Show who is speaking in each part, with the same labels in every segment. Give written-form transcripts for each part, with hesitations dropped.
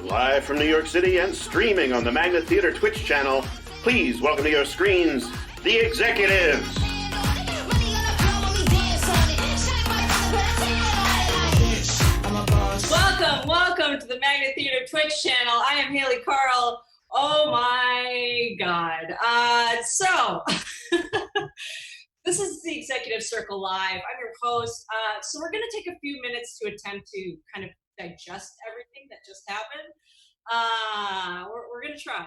Speaker 1: Live from New York City and streaming on the Magnet Theater Twitch channel, please welcome to your screens, The Executives.
Speaker 2: Welcome to the Magnet Theater Twitch channel. I am Hayley, Karl. Oh my God. This is the Executive Circle Live. I'm your host. So we're going to take a few minutes to attempt to kind of digest everything that just happened. We're going to try.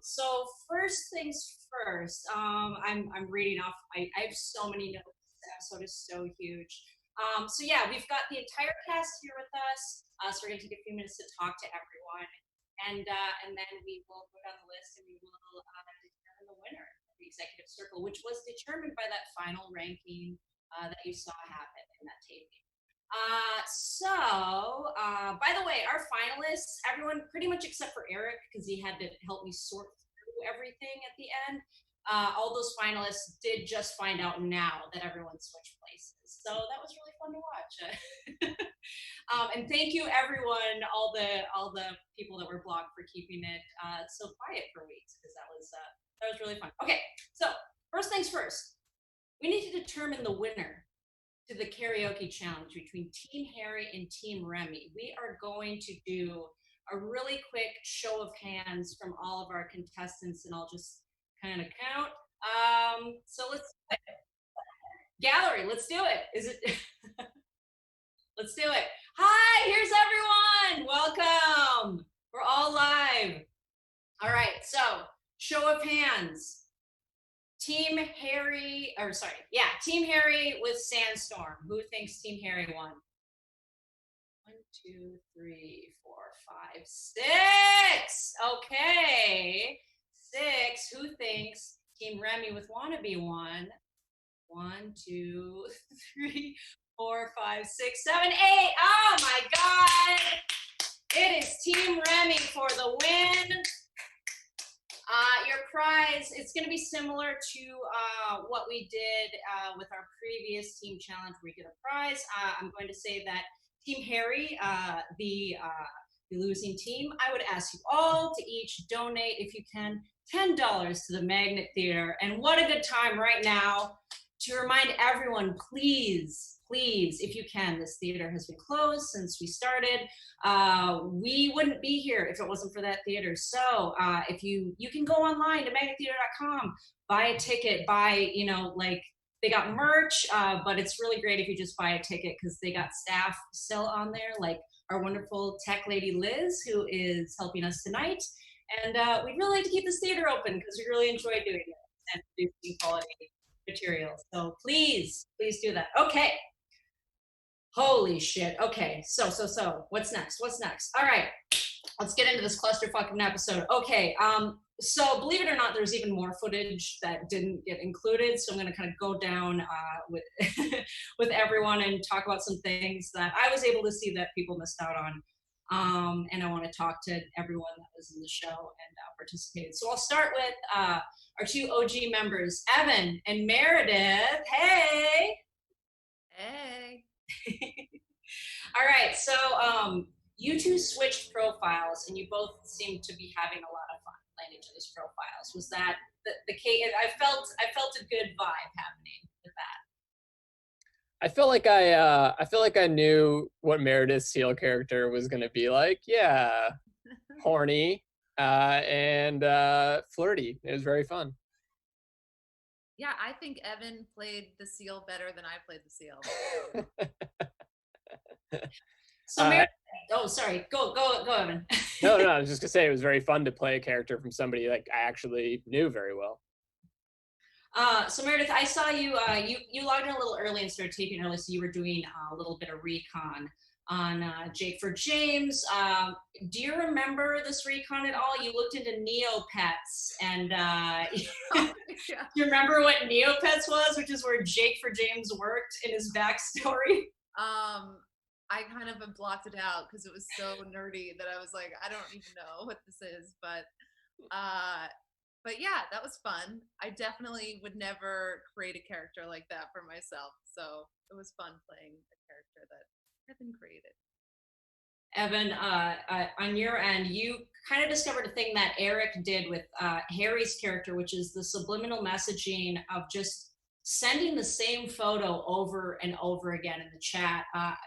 Speaker 2: So first things first, I'm reading off. I have so many notes. This episode is so huge. So yeah, we've got the entire cast here with us. So we're going to take a few minutes to talk to everyone. And then we will go down the list and we will determine the winner of the Executive Circle, which was determined by that final ranking that you saw happen in that taping. By the way, our finalists, everyone pretty much except for Eric, because he had to help me sort through everything at the end. All those finalists did just find out now that everyone switched places. So that was really fun to watch. And thank you everyone, all the people that were blocked for keeping it so quiet for weeks, because that was really fun. Okay, so first things first, we need to determine the winner to the karaoke challenge between Team Harry and Team Remy. We are going to do a really quick show of hands from all of our contestants, and I'll just kind of count. So let's gallery. Let's do it. Is it? Let's do it. Hi, here's everyone. Welcome. We're all live. All right. So show of hands. Team Harry with Sandstorm. Who thinks Team Harry won? 1, 2, 3, 4, 5, 6. Okay. 6. Who thinks Team Remy with Wannabe won? 1, 2, 3, 4, 5, 6, 7, 8. Oh my God! It is Team Remy for the win. Your prize, it's going to be similar to what we did with our previous team challenge where we did a prize. I'm going to say that Team Harry, the losing team, I would ask you all to each donate, if you can, $10 to the Magnet Theater. And what a good time right now to remind everyone, please, if you can, this theater has been closed since we started. We wouldn't be here if it wasn't for that theater. So if you can go online to magnettheater.com, buy a ticket, they got merch, but it's really great if you just buy a ticket because they got staff still on there, like our wonderful tech lady Liz, who is helping us tonight. And we'd really like to keep this theater open because we really enjoy doing it and producing quality material. So please do that. Okay. Holy shit. Okay. So what's next? All right. Let's get into this clusterfuck of an episode. Okay. So believe it or not, there's even more footage that didn't get included. So I'm going to kind of go down with with everyone and talk about some things that I was able to see that people missed out on. And I want to talk to everyone that was in the show and participated. So I'll start with our two OG members, Evan and Meredith. Hey. All right. So you two switched profiles, and you both seemed to be having a lot of fun playing each other's profiles. Was that the case? I felt a good vibe happening with that.
Speaker 3: I feel like I knew what Meredith's heel character was going to be like. Yeah, horny and flirty. It was very fun.
Speaker 4: Yeah, I think Evan played the seal better than I played the seal.
Speaker 2: So Meredith, sorry, go Evan.
Speaker 3: No, I was just gonna say it was very fun to play a character from somebody like I actually knew very well.
Speaker 2: So Meredith, I saw you, you logged in a little early and started taping early, so you were doing a little bit of recon on Jake for James. Do you remember this recon at all? You looked into Neopets, and you remember what Neopets was, which is where Jake for James worked in his backstory?
Speaker 4: I kind of blocked it out because it was so nerdy that I was like, I don't even know what this is, but yeah, that was fun. I definitely would never create a character like that for myself, so it was fun playing a character that had been created.
Speaker 2: Evan, on your end, you kind of discovered a thing that Eric did with Harry's character, which is the subliminal messaging of just sending the same photo over and over again in the chat.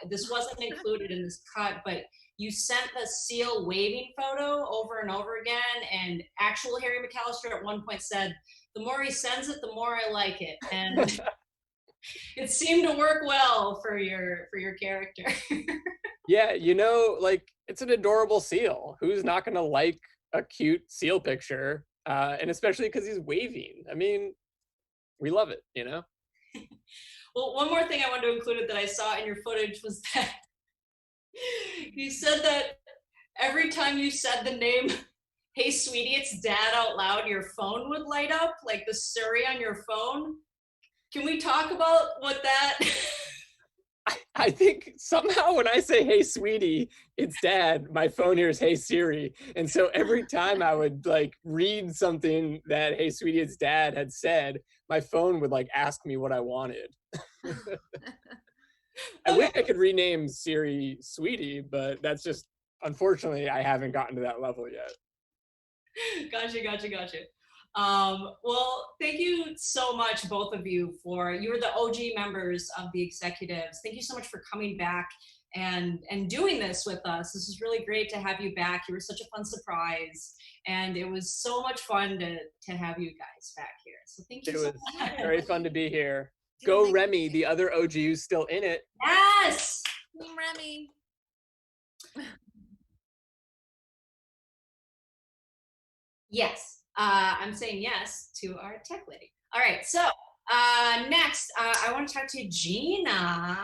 Speaker 2: This wasn't included in this cut, but you sent the seal waving photo over and over again, and actual Harry McAllister at one point said, "The more he sends it, the more I like it," and it seemed to work well for your character.
Speaker 3: Yeah, like it's an adorable seal. Who's not gonna like a cute seal picture? And especially because he's waving. I mean, we love it,
Speaker 2: Well, one more thing I wanted to include that I saw in your footage was that you said that every time you said the name, "Hey, sweetie, it's Dad" out loud, your phone would light up, like the Surrey on your phone. Can we talk about what that...
Speaker 3: I think somehow when I say "Hey, sweetie, it's Dad," my phone hears "Hey, Siri," and so every time I would like read something that "Hey, sweetie, it's Dad" had said, my phone would like ask me what I wanted. I wish I could rename Siri Sweetie, but that's just, unfortunately, I haven't gotten to that level yet.
Speaker 2: Gotcha. Well, thank you so much, both of you, you were the OG members of the executives. Thank you so much for coming back and doing this with us. This was really great to have you back. You were such a fun surprise, and it was so much fun to have you guys back here. So thank you so much.
Speaker 3: It was very fun to be here. Go Remy, the other OG who's still in it.
Speaker 2: Yes!
Speaker 4: Team Remy.
Speaker 2: Yes. I'm saying yes to our tech lady. All right, so next, I want to talk to Gina.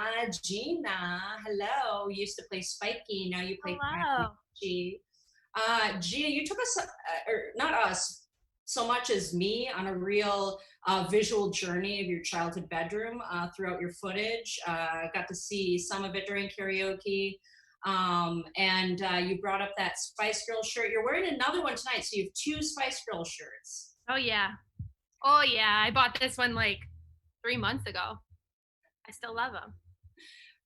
Speaker 2: Gina, hello. You used to play Spiky, now you play Cucci. Gina, you took us, or not us, so much as me, on a real visual journey of your childhood bedroom throughout your footage. Got to see some of it during karaoke. And you brought up that Spice Girl shirt. You're wearing another one tonight, so you have 2 Spice Girl shirts.
Speaker 5: Oh yeah. I bought this one like 3 months ago. I still love them.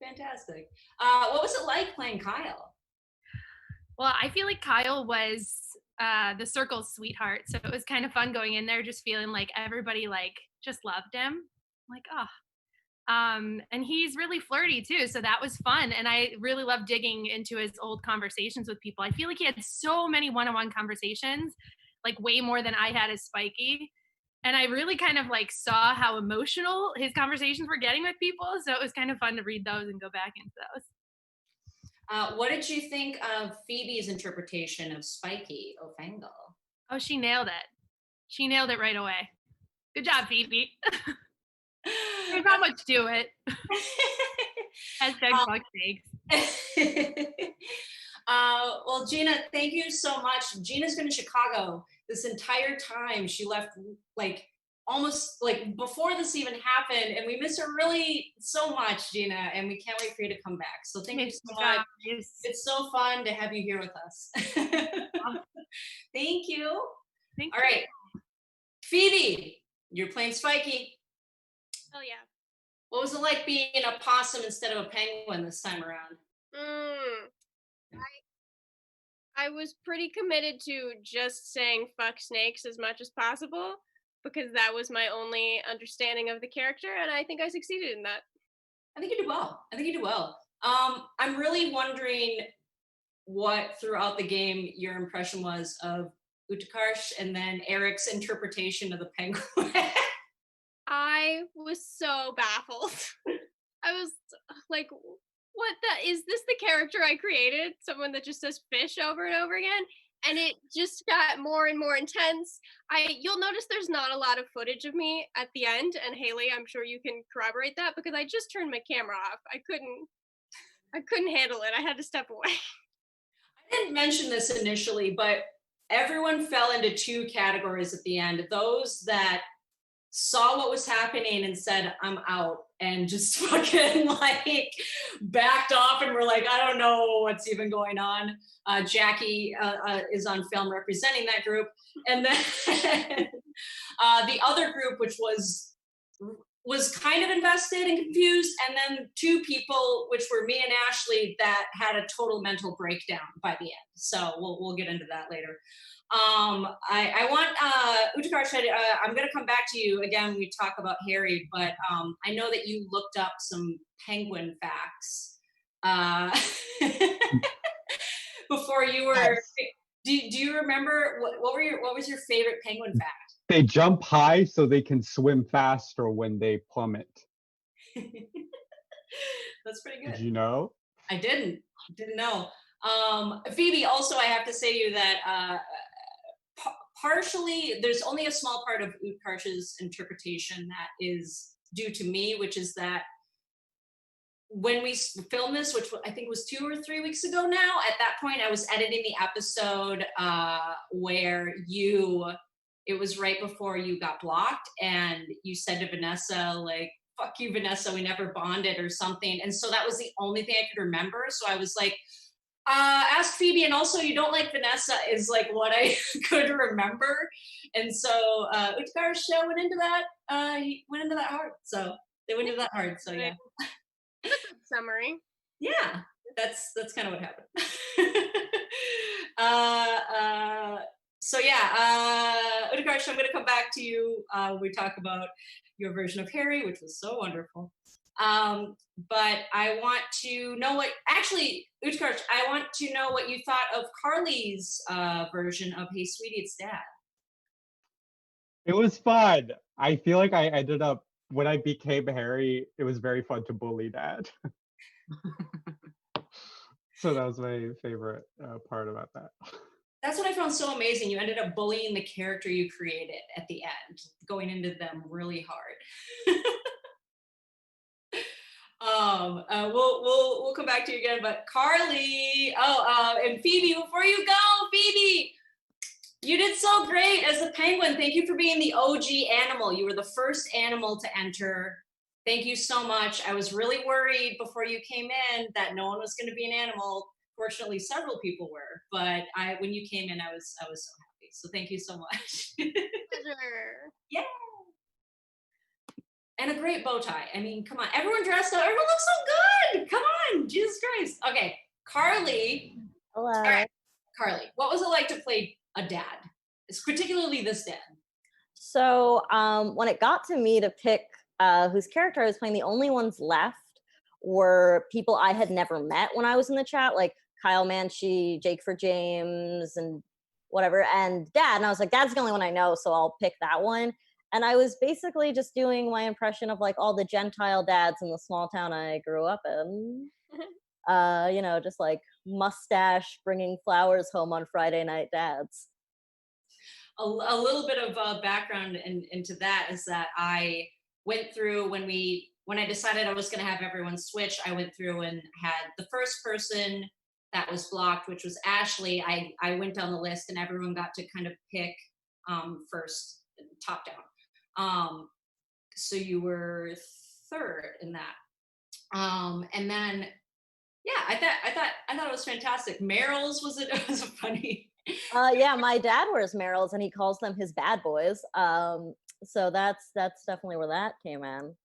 Speaker 2: Fantastic. What was it like playing Kyle?
Speaker 5: Well, I feel like Kyle was the circle's sweetheart, so it was kind of fun going in there, just feeling like everybody like just loved him. Like, oh. And he's really flirty too, so that was fun, and I really love digging into his old conversations with people. I feel like he had so many one-on-one conversations, like way more than I had as Spiky, and I really kind of like saw how emotional his conversations were getting with people, so it was kind of fun to read those and go back into those.
Speaker 2: What did you think of Phoebe's interpretation of Spiky O'Fangle?
Speaker 5: Oh, she nailed it right away. Good job, Phoebe. There's not much to it. Hashtag fuck snakes.
Speaker 2: Well, Gina, thank you so much. Gina's been in Chicago this entire time. She left like almost like before this even happened, and we miss her really so much, Gina, and we can't wait for you to come back. So thank you so much. It's so fun to have you here with us. Thank you. All right. Phoebe, you're playing Spiky.
Speaker 6: Oh yeah.
Speaker 2: What was it like being a possum instead of a penguin this time around?
Speaker 6: I was pretty committed to just saying fuck snakes as much as possible, because that was my only understanding of the character, and I think I succeeded in that.
Speaker 2: I think you did well. I'm really wondering what throughout the game your impression was of Utkarsh and then Eric's interpretation of the penguin.
Speaker 6: I was so baffled. I was like, is this the character I created? Someone that just says fish over and over again? And it just got more and more intense. You'll notice there's not a lot of footage of me at the end, and Hayley, I'm sure you can corroborate that, because I just turned my camera off. I couldn't handle it. I had to step away.
Speaker 2: I didn't mention this initially, but everyone fell into 2 categories at the end. Those that saw what was happening and said, I'm out, and just fucking like backed off and were like, I don't know what's even going on. Jackie is on film representing that group. And then the other group, which was was kind of invested and confused, and then 2 people, which were me and Ashley, that had a total mental breakdown by the end. So we'll get into that later. I want Utkarsh, I'm going to come back to you again when we talk about Harry, but I know that you looked up some penguin facts before you were.
Speaker 7: Yes.
Speaker 2: Do you remember what was your favorite penguin fact?
Speaker 7: They jump high so they can swim faster when they plummet.
Speaker 2: That's pretty good.
Speaker 7: Did you know?
Speaker 2: I didn't know. Phoebe, also, I have to say to you that partially, there's only a small part of Utkarsh's interpretation that is due to me, which is that when we filmed this, which I think was 2 or 3 weeks ago now, at that point, I was editing the episode where it was right before you got blocked, and you said to Vanessa, like, fuck you, Vanessa, we never bonded or something. And so that was the only thing I could remember. So I was like, ask Phoebe, and also you don't like Vanessa is like what I could remember. And so Utkarsh went into that, he went into that hard. So they went into that hard, so yeah.
Speaker 6: Summary.
Speaker 2: Yeah, that's kind of what happened. So yeah, Utkarsh, I'm going to come back to you. We talk about your version of Harry, which was so wonderful. But I want to know Utkarsh, I want to know what you thought of Carly's version of Hey Sweetie, It's Dad.
Speaker 7: It was fun. I feel like I ended up, when I became Harry, it was very fun to bully Dad. So that was my favorite part about that.
Speaker 2: That's what I found so amazing. You ended up bullying the character you created at the end, going into them really hard. We'll come back to you again, but Carly, and Phoebe, before you go, Phoebe, you did so great as the penguin. Thank you for being the OG animal. You were the first animal to enter. Thank you so much. I was really worried before you came in that no one was going to be an animal. Fortunately, several people were, but when you came in, I was so happy. So thank you so much.
Speaker 6: Pleasure.
Speaker 2: Yeah. And a great bow tie. I mean, come on. Everyone dressed up. Everyone looks so good. Come on. Jesus Christ. Okay. Carly.
Speaker 8: Hello.
Speaker 2: All right. Carly, what was it like to play a dad? It's particularly this dad.
Speaker 8: So when it got to me to pick whose character I was playing, the only ones left were people I had never met when I was in the chat, like Kyle Manchi, Jake for James, and whatever, and Dad. And I was like, Dad's the only one I know, so I'll pick that one. And I was basically just doing my impression of like all the Gentile dads in the small town I grew up in. Just like mustache, bringing flowers home on Friday night dads.
Speaker 2: A little bit of background into that is that I went through when I decided I was going to have everyone switch, I went through and had the first person that was blocked, which was Ashley. I went down the list and everyone got to kind of pick first, top down. So you were third in that. And then, yeah, I thought it was fantastic. Meryl's was funny.
Speaker 8: Yeah, my dad wears Meryl's and he calls them his bad boys. So that's definitely where that came in.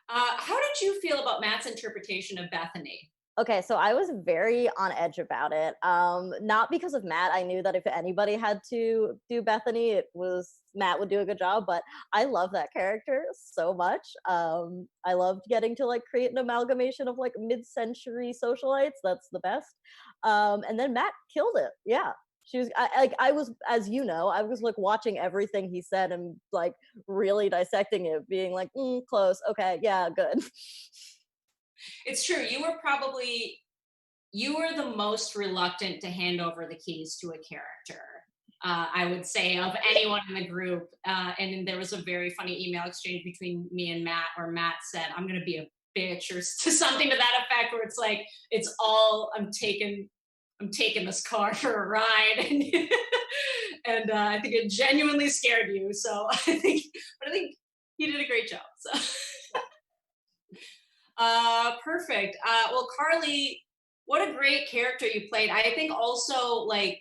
Speaker 2: How did you feel about Matt's interpretation of Bethany?
Speaker 8: Okay, so I was very on edge about it. Not because of Matt. I knew that if anybody had to do Bethany, it was Matt would do a good job, but I love that character so much. I loved getting to like create an amalgamation of like mid-century socialites. That's the best. And then Matt killed it. Yeah. I was, as you know, I was like watching everything he said and like really dissecting it, being like, close. Okay. Yeah, good.
Speaker 2: It's true. You were the most reluctant to hand over the keys to a character, I would say, of anyone in the group. And there was a very funny email exchange between me and Matt where Matt said, I'm going to be a bitch or something to that effect, where it's like, it's all, I'm taking this car for a ride. And I think it genuinely scared you. So I think he did a great job. So. Perfect. Well, Carly, what a great character you played. I think also like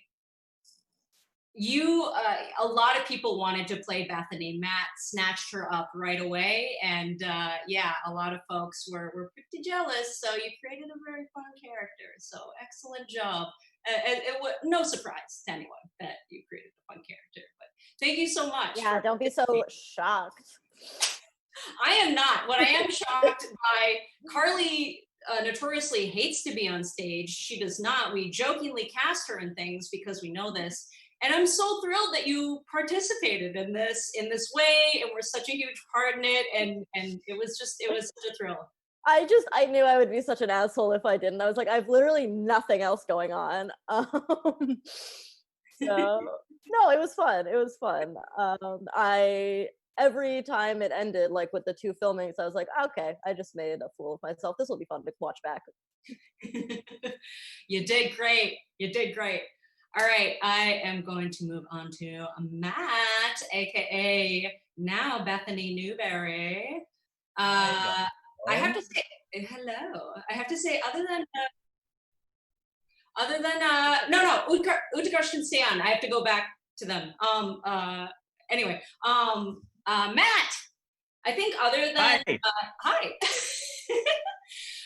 Speaker 2: a lot of people wanted to play Bethany. Matt snatched her up right away, and yeah, a lot of folks were pretty jealous. So you created a very fun character. So excellent job. It was no surprise to anyone that you created a fun character. But thank you so much.
Speaker 8: Yeah, don't be so shocked.
Speaker 2: I am not. What I am shocked by, Carly notoriously hates to be on stage. She does not. We jokingly cast her in things because we know this. And I'm so thrilled that you participated in this way and were such a huge part in it. And it was such a thrill.
Speaker 8: I knew I would be such an asshole if I didn't. I was like, I've literally nothing else going on. So no, it was fun. It was fun. Every time it ended, like with the 2 filmings, I was like, okay, I just made a fool of myself. This will be fun to watch back.
Speaker 2: You did great. You did great. All right, I am going to move on to Matt, aka now Bethany Newberry. I have to say hello. I have to say, other than Utkarsh can stay on. I have to go back to them. Anyway, Matt, I think other than hi.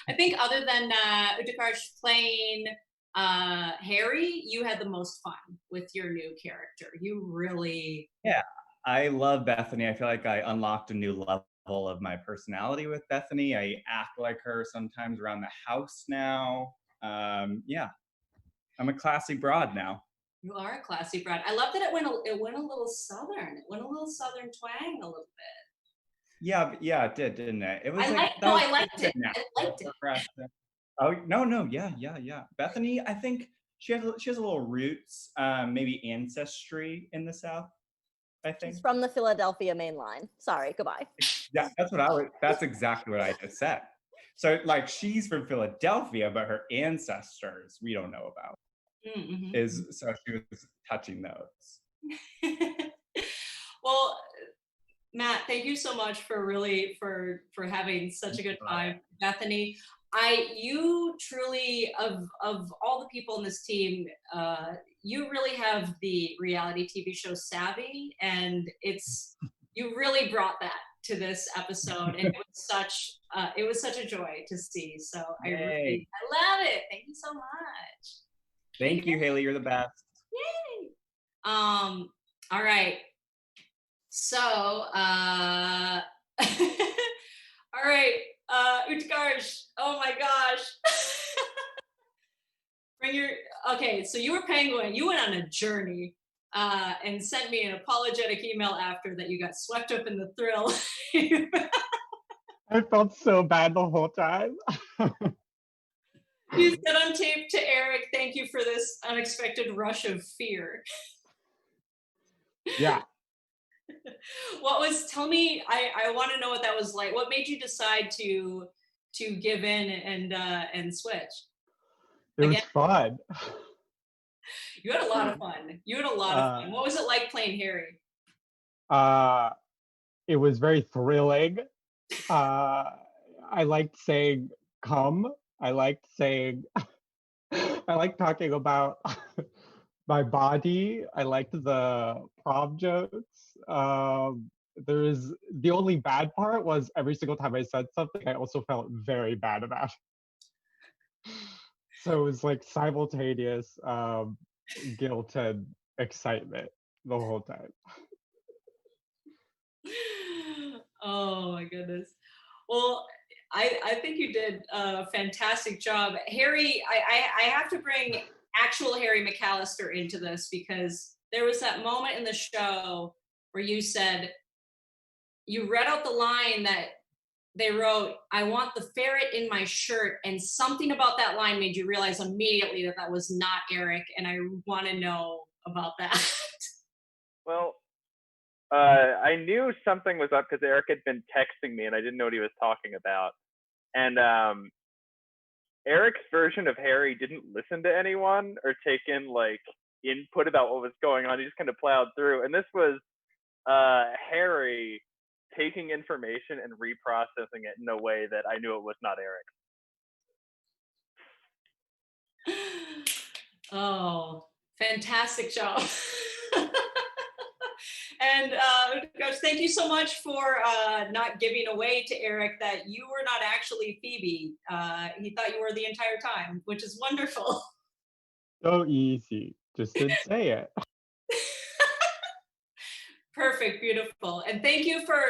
Speaker 2: I think other than Utkarsh playing Harry, you had the most fun with your new character. You really...
Speaker 9: Yeah, I love Bethany. I feel like I unlocked a new level of my personality with Bethany. I act like her sometimes around the house now. Yeah, I'm a classy broad now.
Speaker 2: You are a classy broad. I love that it went a little southern. It went a little southern twang a little bit.
Speaker 9: Yeah, it did, didn't it? It was
Speaker 2: I liked it. I liked it.
Speaker 9: Oh no, yeah. Bethany, I think she has a little roots, maybe ancestry in the South. I think
Speaker 8: she's from the Philadelphia main line. Sorry, goodbye.
Speaker 9: Yeah, that's exactly what I just said. So like she's from Philadelphia, but her ancestors we don't know about. Mm-hmm. So she was touching those.
Speaker 2: Well, Matt, thank you so much for having such a good time, Bethany. You truly, of all the people in this team, you really have the reality TV show savvy, and you really brought that to this episode, and it was such a joy to see. So I love it. Thank you so much.
Speaker 9: Thank you, Hayley. You're the best.
Speaker 2: Yay! All right. So, all right, Utkarsh. Oh my gosh. Okay, so you were Penguin. You went on a journey and sent me an apologetic email after that you got swept up in the thrill.
Speaker 7: I felt so bad the whole time.
Speaker 2: You said on tape to Eric, thank you for this unexpected rush of fear.
Speaker 7: Yeah.
Speaker 2: Tell me, I want to know what that was like. What made you decide to give in and switch?
Speaker 7: It was fun.
Speaker 2: You had a lot of fun. What was it like playing Harry?
Speaker 7: It was very thrilling. I liked saying come. I liked talking about my body. I liked the prom jokes. The only bad part was every single time I said something, I also felt very bad about it. So it was like simultaneous guilt and excitement the whole time.
Speaker 2: Oh my goodness. Well, I think you did a fantastic job. Harry, I have to bring actual Harry McAllister into this because there was that moment in the show where you read out the line that they wrote, I want the ferret in my shirt, and something about that line made you realize immediately that was not Eric, and I want to know about that.
Speaker 10: Well, I knew something was up because Eric had been texting me and I didn't know what he was talking about. And Eric's version of Harry didn't listen to anyone or take in like input about what was going on. He just kind of plowed through. And this was Harry taking information and reprocessing it in a way that I knew it was not Eric.
Speaker 2: Oh, fantastic job. And gosh, thank you so much for not giving away to Eric that you were not actually Phoebe. He thought you were the entire time, which is wonderful.
Speaker 7: So easy. Just didn't say it.
Speaker 2: Perfect, beautiful. And thank you for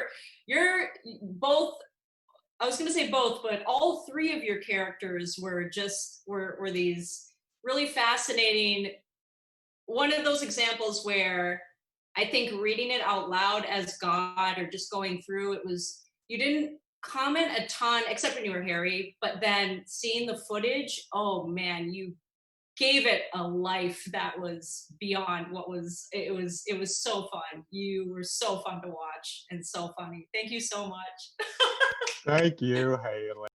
Speaker 2: your both, I was going to say both, but all three of your characters were these really fascinating. One of those examples where I think reading it out loud as God or just going through it was, you didn't comment a ton except when you were Harry, but then seeing the footage, oh man, you gave it a life that was beyond what was, it was so fun. You were so fun to watch and so funny. Thank you so much.
Speaker 7: Thank you, Hayley.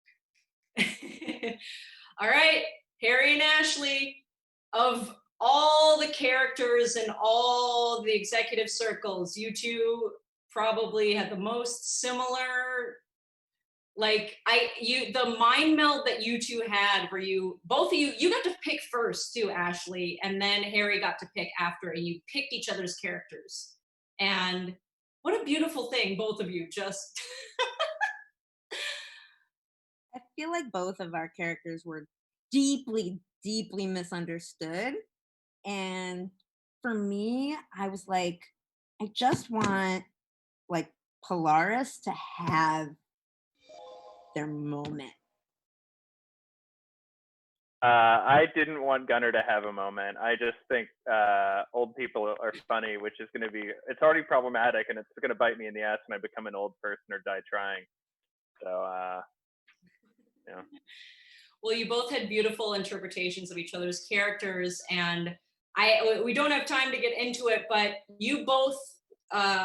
Speaker 2: All right, Harry and Ashley, of all the characters in all the executive circles, you two probably had the most similar, the mind meld that you two had where both of you got to pick first too, Ashley, and then Harry got to pick after, and you picked each other's characters. And what a beautiful thing, both of you just.
Speaker 11: I feel like both of our characters were deeply, deeply misunderstood. And for me, I was like, I just want like Polaris to have their moment.
Speaker 10: I didn't want Gunnar to have a moment. I just think old people are funny, which is going to be, it's already problematic and it's going to bite me in the ass when I become an old person or die trying. So, yeah.
Speaker 2: Well, you both had beautiful interpretations of each other's characters, and we don't have time to get into it, but you both,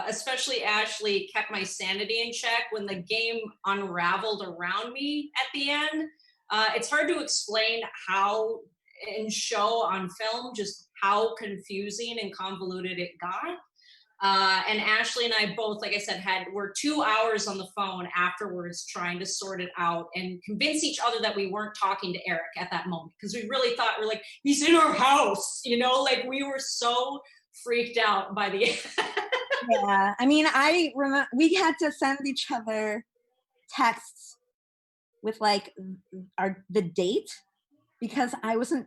Speaker 2: especially Ashley, kept my sanity in check when the game unraveled around me at the end. It's hard to explain how in show on film just how confusing and convoluted it got. And Ashley and I both, like I said, were 2 hours on the phone afterwards trying to sort it out and convince each other that we weren't talking to Eric at that moment, because we really thought we're like, he's in our house, like we were so freaked out by the end.
Speaker 11: Yeah, I mean, I remember we had to send each other texts with like the date, because I wasn't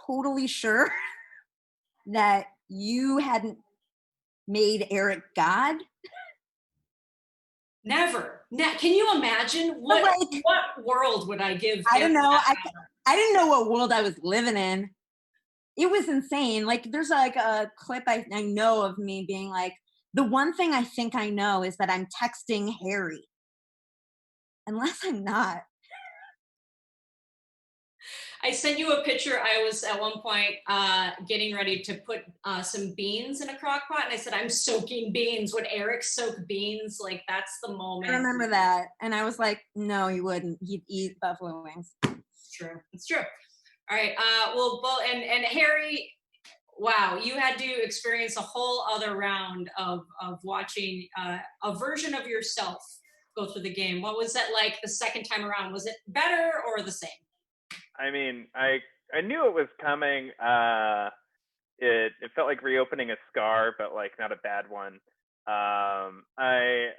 Speaker 11: totally sure that you hadn't made Eric God.
Speaker 2: Never. Can you imagine what world would I give?
Speaker 11: I don't know. I didn't know what world I was living in. It was insane. Like there's like a clip I know of me being like, the one thing I think I know is that I'm texting Harry. Unless I'm not.
Speaker 2: I sent you a picture. I was at one point getting ready to put some beans in a crock pot, and I said, I'm soaking beans. Would Eric soak beans? Like, that's the moment.
Speaker 11: I remember that. And I was like, no, you wouldn't. He'd eat buffalo wings.
Speaker 2: It's true. It's true. All right. Well, and Harry, wow, you had to experience a whole other round of watching a version of yourself go through the game. What was that like the second time around? Was it better or the same?
Speaker 10: I mean, I knew it was coming. It felt like reopening a scar, but like not a bad one. I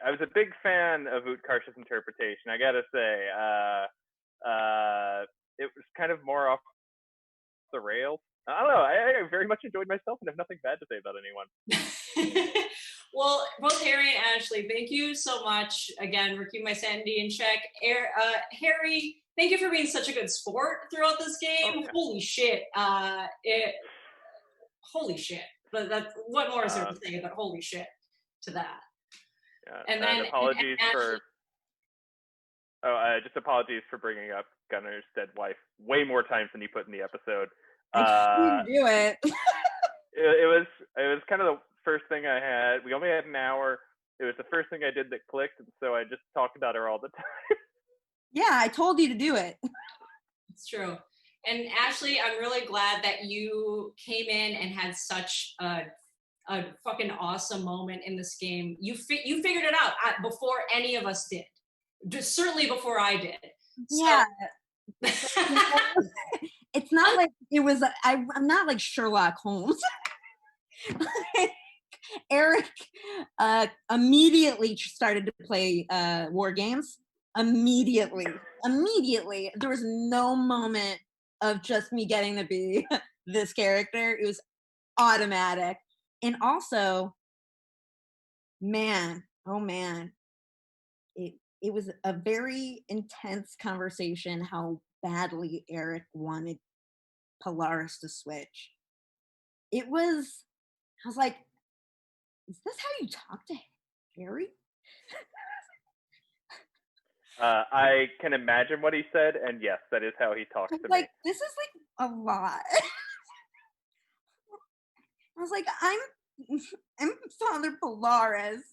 Speaker 10: was a big fan of Utkarsh's interpretation. I gotta say, it was kind of more off the rails. I don't know. I very much enjoyed myself and have nothing bad to say about anyone.
Speaker 2: Well, both Harry and Ashley, thank you so much again for keeping my sanity in check. Harry, thank you for being such a good sport throughout this game. Okay. Holy shit. Holy shit. But what more is there to say but holy shit to that?
Speaker 10: Yeah,
Speaker 2: and then
Speaker 10: apologies just apologies for bringing up Gunnar's dead wife way more times than you put in the episode.
Speaker 11: I couldn't do it.
Speaker 10: it was kind of the first thing I had. We only had an hour. It was the first thing I did that clicked, and so I just talked about her all the time.
Speaker 11: Yeah, I told you to do it.
Speaker 2: It's true. And Ashley, I'm really glad that you came in and had such a fucking awesome moment in this game. You figured it out before any of us did. Just certainly before I did.
Speaker 11: Yeah. It's not like it was. I'm not like Sherlock Holmes. Eric immediately started to play war games. Immediately. There was no moment of just me getting to be this character. It was automatic. And also, man, oh man, it was a very intense conversation how badly Eric wanted Polaris to switch. I was like, is this how you talk to Harry?
Speaker 10: I can imagine what he said, and yes, that is how he talks to me.
Speaker 11: Like, this is like a lot. I was like, I'm Father Polaris.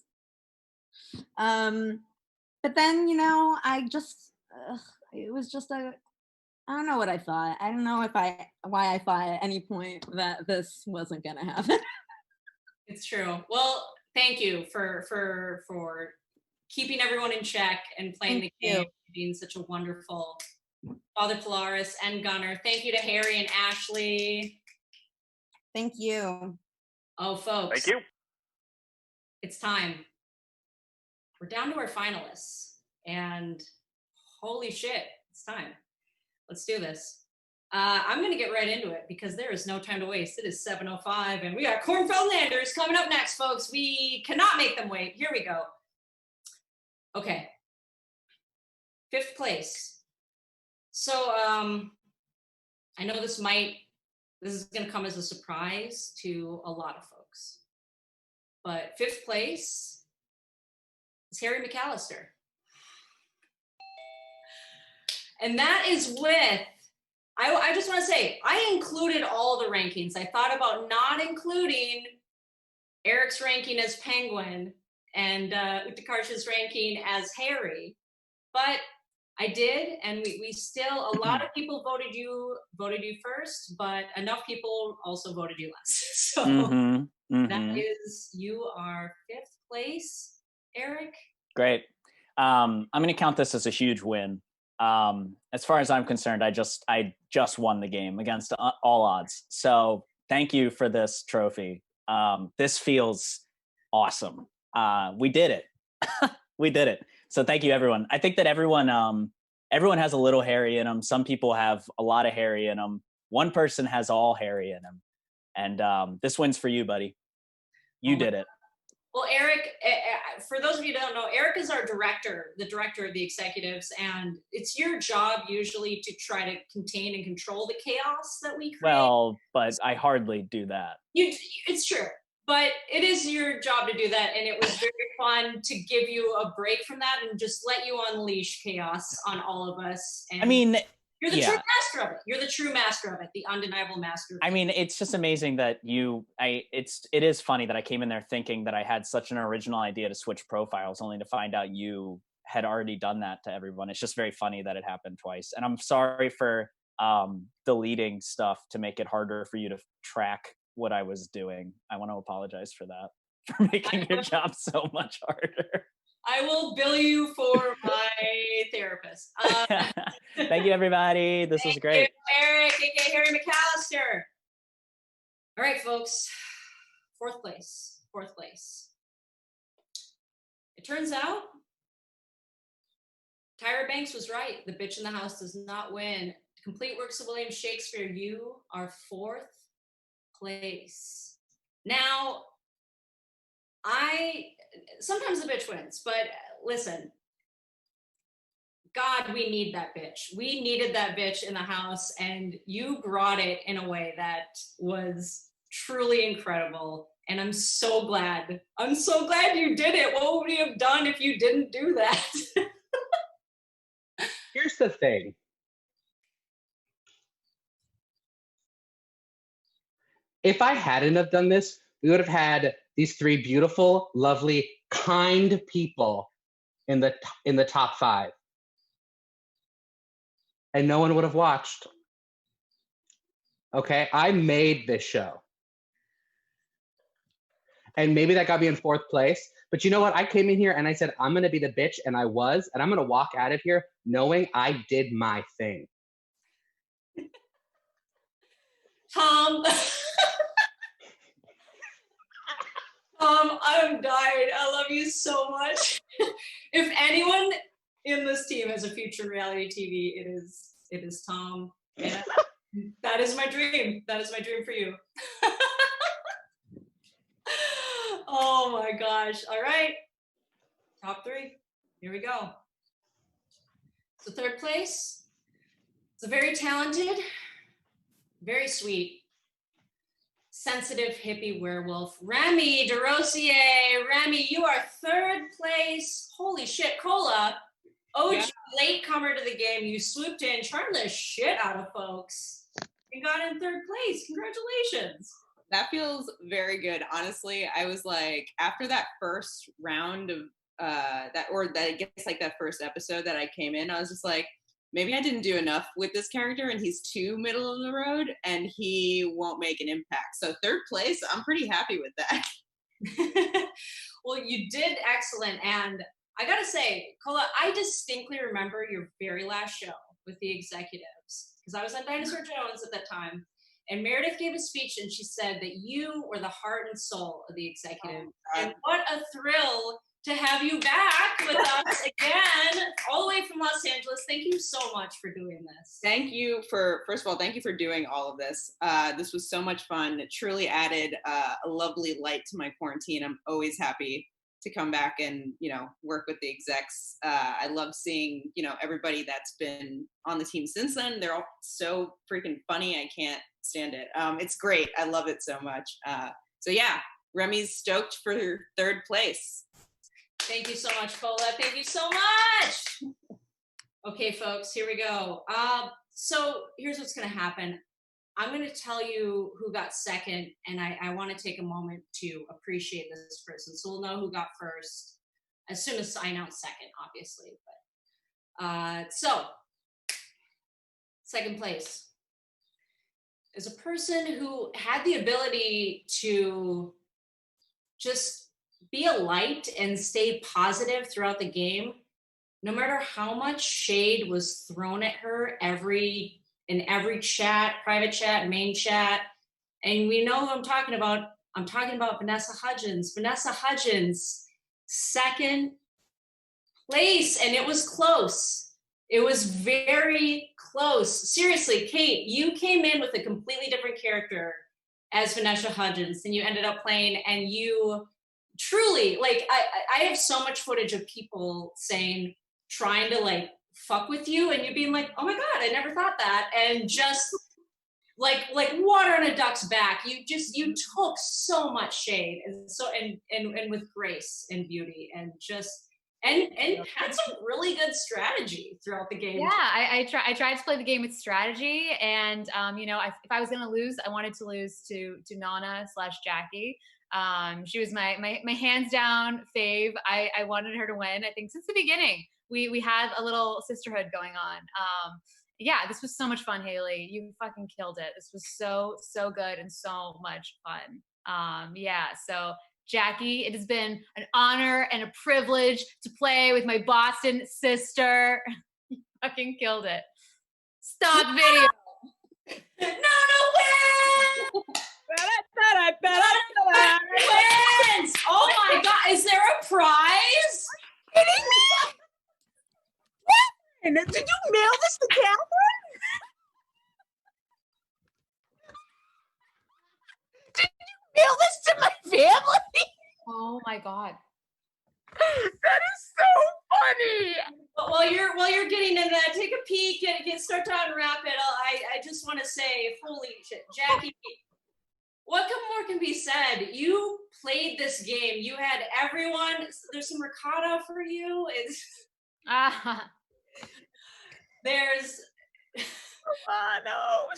Speaker 11: But then, I just, it was just I don't know what I thought. I don't know why I thought at any point that this wasn't gonna happen.
Speaker 2: It's true. Well, thank you for keeping everyone in check and playing the game, being such a wonderful Father Polaris and Gunner. Thank you to Harry and Ashley.
Speaker 11: Thank you.
Speaker 2: Oh, folks.
Speaker 10: Thank you.
Speaker 2: It's time. We're down to our finalists, and holy shit, it's time. Let's do this. I'm going to get right into it because there is no time to waste. It is 7:05, and we got Cornfeld Landers coming up next, folks. We cannot make them wait. Here we go. Okay. 5th place. So I know this is going to come as a surprise to a lot of folks. But 5th place is Harry McAllister. And that is with, I just want to say, I included all the rankings. I thought about not including Eric's ranking as Penguin and Utkarsh's ranking as Harry. But I did, and we still, a lot of people voted you first, but enough people also voted you last. So that is, you are 5th place, Eric.
Speaker 12: Great. I'm going to count this as a huge win. As far as I'm concerned, I just won the game against all odds. So thank you for this trophy. This feels awesome. We did it. We did it. So thank you, everyone. I think that everyone has a little Harry in them. Some people have a lot of Harry in them. One person has all Harry in them. And this wins for you, buddy. You did it.
Speaker 2: Well, Eric, for those of you who don't know, Eric is our director, the director of the executives, and it's your job usually to try to contain and control the chaos that we create.
Speaker 12: Well, but I hardly do that.
Speaker 2: It's true, but it is your job to do that, and it was very fun to give you a break from that and just let you unleash chaos on all of us. And I mean, you're the true master of it. You're the true master of it, the undeniable master of it.
Speaker 12: I mean, it's just amazing that it is funny that I came in there thinking that I had such an original idea to switch profiles, only to find out you had already done that to everyone. It's just very funny that it happened twice. And I'm sorry for deleting stuff to make it harder for you to track what I was doing. I want to apologize for that, for making your job so much harder.
Speaker 2: I will bill you for my therapist.
Speaker 12: Thank you, everybody. This was great.
Speaker 2: Eric, aka Harry McAllister. All right, folks. 4th place. It turns out Tyra Banks was right. The bitch in the house does not win. Complete works of William Shakespeare, you are 4th place. Now, sometimes the bitch wins, but listen, God, we need that bitch. We needed that bitch in the house, and you brought it in a way that was truly incredible. And I'm so glad. I'm so glad you did it. What would we have done if you didn't do that?
Speaker 13: Here's the thing. If I hadn't have done this, we would have had these 3 beautiful, lovely, kind people in the top 5. And no one would have watched. Okay, I made this show. And maybe that got me in 4th place. But you know what? I came in here and I said, I'm going to be the bitch, and I was. And I'm going to walk out of here knowing I did my thing.
Speaker 2: Tom, I'm dying. I love you so much. If anyone in this team has a future reality TV, it is Tom. And that is my dream. That is my dream for you. Oh my gosh. All right. Top 3. Here we go. So third place. It's a very talented, very sweet, sensitive hippie werewolf, Remy DeRosier. Remy, you are third place. Holy shit, Cola. OG latecomer to the game. You swooped in, charmed the shit out of folks, and got in third place. Congratulations.
Speaker 14: That feels very good. Honestly, I was like, after that first round of I guess like that first episode that I came in, I was just like, maybe I didn't do enough with this character and he's too middle of the road and he won't make an impact. So third place, I'm pretty happy with that.
Speaker 2: Well, you did excellent. And I gotta say, Cola, I distinctly remember your very last show with the executives, because I was on Dinosaur Jones at that time. And Meredith gave a speech and she said that you were the heart and soul of the executive. And what a thrill to have you back with us again, all the way from Los Angeles. Thank you so much for doing this.
Speaker 14: Thank you for, first of all, thank you for doing all of this. This was so much fun. It truly added a lovely light to my quarantine. I'm always happy to come back and, work with the execs. I love seeing, everybody that's been on the team since then. They're all so freaking funny. I can't stand it. It's great. I love it so much. So yeah, Remy's stoked for third place.
Speaker 2: Thank you so much, Cola. Thank you so much. Okay, folks, here we go. So here's what's going to happen. I'm going to tell you who got second, and I want to take a moment to appreciate this person. So we'll know who got first as soon as I announce second, obviously. But so second place is a person who had the ability to just be a light and stay positive throughout the game, no matter how much shade was thrown at her in every chat, private chat, main chat. And we know who I'm talking about. I'm talking about Vanessa Hudgens. Vanessa Hudgens, second place, and it was close. It was very close. Seriously, Kate, you came in with a completely different character as Vanessa Hudgens than you ended up playing, and you truly, like, I have so much footage of people trying to fuck with you, and you being like, oh my God, I never thought that. And just like water on a duck's back, you took so much shade and with grace and beauty and had some really good strategy throughout the game.
Speaker 15: Yeah, I tried to play the game with strategy, and if I was gonna lose, I wanted to lose to Nana/Jackie. She was my hands down fave. I wanted her to win. I think since the beginning, we had a little sisterhood going on. Yeah, this was so much fun, Hayley. You fucking killed it. This was so good and so much fun. Yeah, so Jackie, it has been an honor and a privilege to play with my Boston sister. You fucking killed it. Stop video.
Speaker 2: No way! Wins! Oh my God, is there a prize?
Speaker 16: Kidding me? What? Did you mail this to Catherine? Did you mail this to my family?
Speaker 15: Oh my God.
Speaker 16: That is so funny.
Speaker 2: While you're getting into that, take a peek and start to unwrap it. I just want to say, holy shit, Jackie. What more can be said? You played this game. You had everyone. There's some ricotta for you. There's.
Speaker 16: No.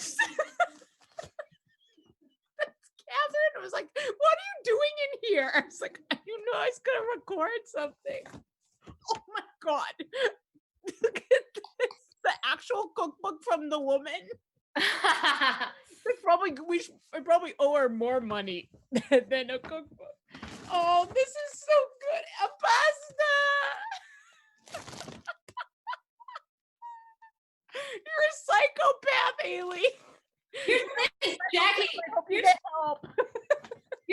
Speaker 16: Catherine was like, "What are you doing in here?" I was like, "I was gonna record something." Oh my God! Look at this. The actual cookbook from the woman. I probably owe her more money than a cookbook. Oh, this is so good. A pasta. You're a psychopath, Hayley.
Speaker 2: Here's the thing, Jackie.
Speaker 16: I hope you get help.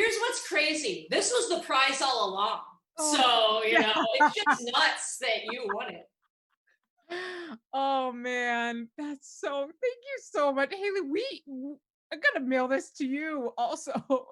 Speaker 2: Here's what's crazy. This was the prize all along.
Speaker 16: Oh,
Speaker 2: So, it's just nuts that you won it.
Speaker 16: Oh man, that's so. Thank you so much, Hayley. I gotta mail this to you also.
Speaker 2: Oh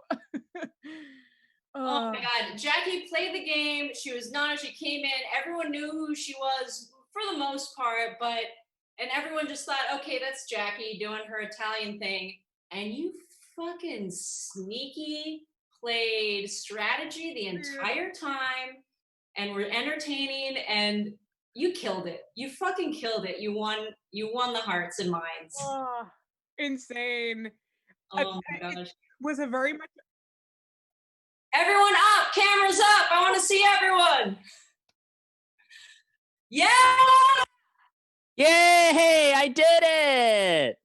Speaker 2: my God. Jackie played the game. She was Nana. She came in. Everyone knew who she was for the most part, and everyone just thought, okay, that's Jackie doing her Italian thing. And you fucking sneaky played strategy the entire time and were entertaining, and you killed it. You fucking killed it. You won the hearts and minds.
Speaker 16: Oh, insane.
Speaker 2: Oh my gosh.
Speaker 16: It was a very much.
Speaker 2: Everyone up, cameras up. I want to see everyone. Yeah.
Speaker 12: Yay! I did it!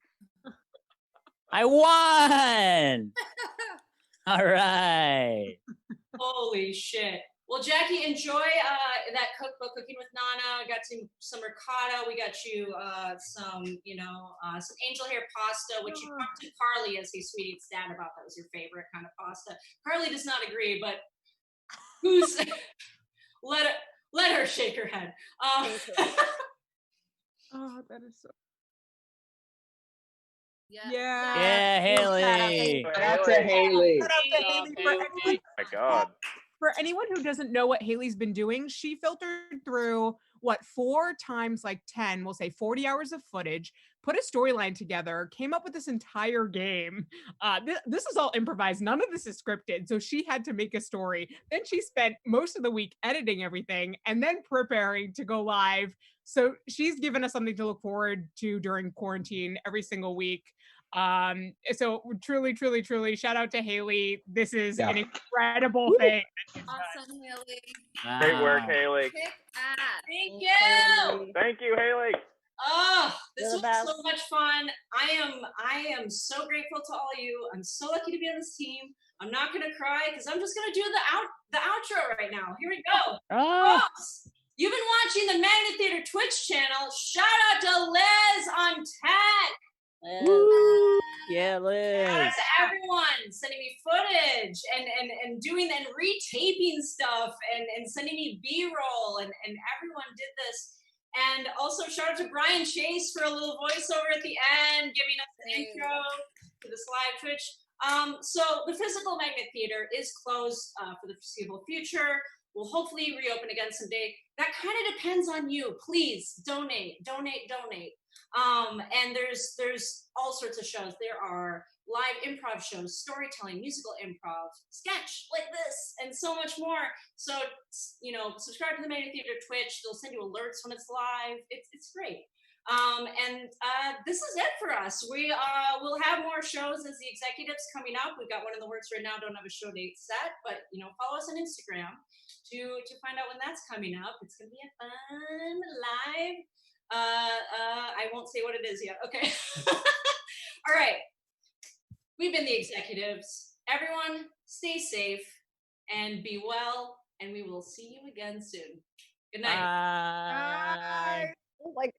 Speaker 12: I won! All right.
Speaker 2: Holy shit. Well, Jackie, enjoy that cookbook, Cooking with Nana. Got some ricotta. We got you some angel hair pasta, which you talked to Carly as his sweetie dad about. That was your favorite kind of pasta. Carly does not agree, but who's let her shake her head.
Speaker 16: Oh, that is so.
Speaker 12: Yeah, Hayley.
Speaker 13: That's a Hayley.
Speaker 16: Shout out to Hayley for anyone,
Speaker 10: Oh my God.
Speaker 16: for anyone who doesn't know what Hayley's been doing, she filtered through 4 times 10, we'll say 40 hours of footage, put a storyline together, came up with this entire game. This is all improvised. None of this is scripted. So she had to make a story. Then she spent most of the week editing everything and then preparing to go live. So she's given us something to look forward to during quarantine every single week. So truly shout out to Hayley. This is an incredible thing.
Speaker 4: Awesome, Hayley.
Speaker 10: Great work, Hayley.
Speaker 4: Kick ass.
Speaker 2: Thank you.
Speaker 10: Thank you, Hayley.
Speaker 2: Oh, this
Speaker 8: You're
Speaker 2: was
Speaker 8: the best.
Speaker 2: so much fun. I am so grateful to all of you. I'm so lucky to be on this team. I'm not gonna cry because I'm just gonna do the outro right now. Here we go. Folks, you've been watching the Magnet Theater Twitch channel. Shout out to Liz on tech.
Speaker 12: Woo! Yeah, Liz.
Speaker 2: Shout out to everyone sending me footage and doing and retaping stuff and sending me B-roll and everyone did this. And also shout out to Brian Chase for a little voiceover at the end, giving us the intro to this live Twitch. So the physical Magnet Theater is closed for the foreseeable future. We'll hopefully reopen again someday. That kind of depends on you. Please donate. And there's all sorts of shows. There are live improv shows, storytelling, musical improv, sketch like this, and so much more. So, subscribe to the Magnet Theater Twitch. They'll send you alerts when it's live. It's great. And this is it for us. We will have more shows as the executives coming up. We've got one in the works right now. Don't have a show date set, but follow us on Instagram to find out when that's coming up. It's gonna be a fun live. I won't say what it is yet. Okay. All right. We've been the executives. Everyone, stay safe and be well, and we will see you again soon. Good night.
Speaker 12: Bye.
Speaker 8: Oh my